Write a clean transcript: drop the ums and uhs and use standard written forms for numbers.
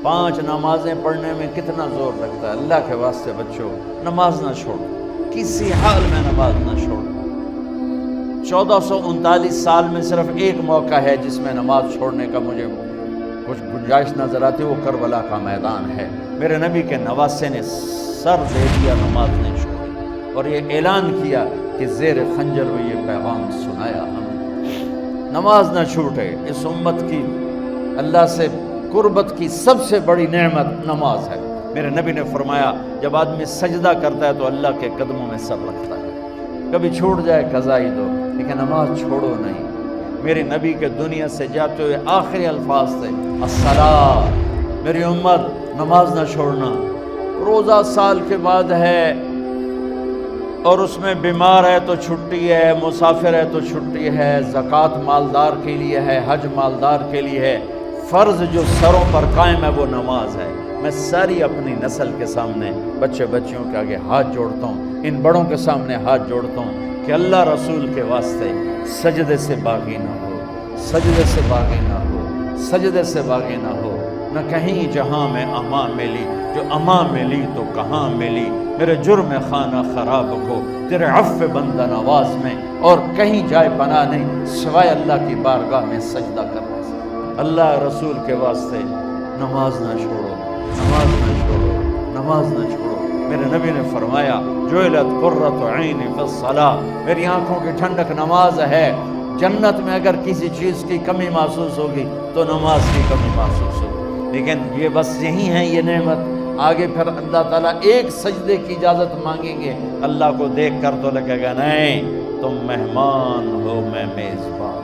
5 نمازیں پڑھنے میں کتنا زور لگتا ہے. اللہ کے واسطے بچوں نماز نہ چھوڑو، کسی حال میں نماز نہ چھوڑو. 1439 سال میں صرف ایک موقع ہے جس میں نماز چھوڑنے کا مجھے کچھ گنجائش نظر آتی، وہ کربلا کا میدان ہے. میرے نبی کے نواسے نے سر دے دیا، نماز نہیں چھوڑی، اور یہ اعلان کیا کہ زیر خنجر میں یہ پیغام سنایا ہم. نماز نہ چھوٹے. اس امت کی اللہ سے قربت کی سب سے بڑی نعمت نماز ہے. میرے نبی نے فرمایا جب آدمی سجدہ کرتا ہے تو اللہ کے قدموں میں سر رکھتا ہے. کبھی چھوٹ جائے قضا ہی دو، لیکن نماز چھوڑو نہیں. میرے نبی کے دنیا سے جاتے ہوئے آخری الفاظ تھے الصلاۃ. میری امت نماز نہ چھوڑنا. روزہ سال کے بعد ہے اور اس میں بیمار ہے تو چھٹی ہے، مسافر ہے تو چھٹی ہے، زکوٰۃ مالدار کے لیے ہے، حج مالدار کے لیے ہے. فرض جو سروں پر قائم ہے وہ نماز ہے. میں ساری اپنی نسل کے سامنے بچیوں کے آگے ہاتھ جوڑتا ہوں، ان بڑوں کے سامنے ہاتھ جوڑتا ہوں کہ اللہ رسول کے واسطے سجدے سے باغی نہ ہو، سجدے سے باغی نہ ہو، سجدے سے باغی نہ ہو. نہ کہیں جہاں میں اماں ملی، جو اماں ملی تو کہاں ملی. میرے جرم خانہ خراب کو تیرے عفو بندہ نواز میں، اور کہیں جائے پناہ نہیں سوائے اللہ کی بارگاہ میں سجدہ کرنے سے. اللہ رسول کے واسطے نماز نہ چھوڑو، نماز نہ چھوڑو، نماز نہ چھوڑو. میرے نبی نے فرمایا جعلت قرۃ عینی فی الصلاۃ. میری آنکھوں کی ٹھنڈک نماز ہے. جنت میں اگر کسی چیز کی کمی محسوس ہوگی تو نماز کی کمی محسوس ہوگی. لیکن یہ بس یہی ہے یہ نعمت. آگے پھر اللہ تعالیٰ ایک سجدے کی اجازت مانگیں گے. اللہ کو دیکھ کر تو لگے گا نہیں تم مہمان ہو میں میزبان.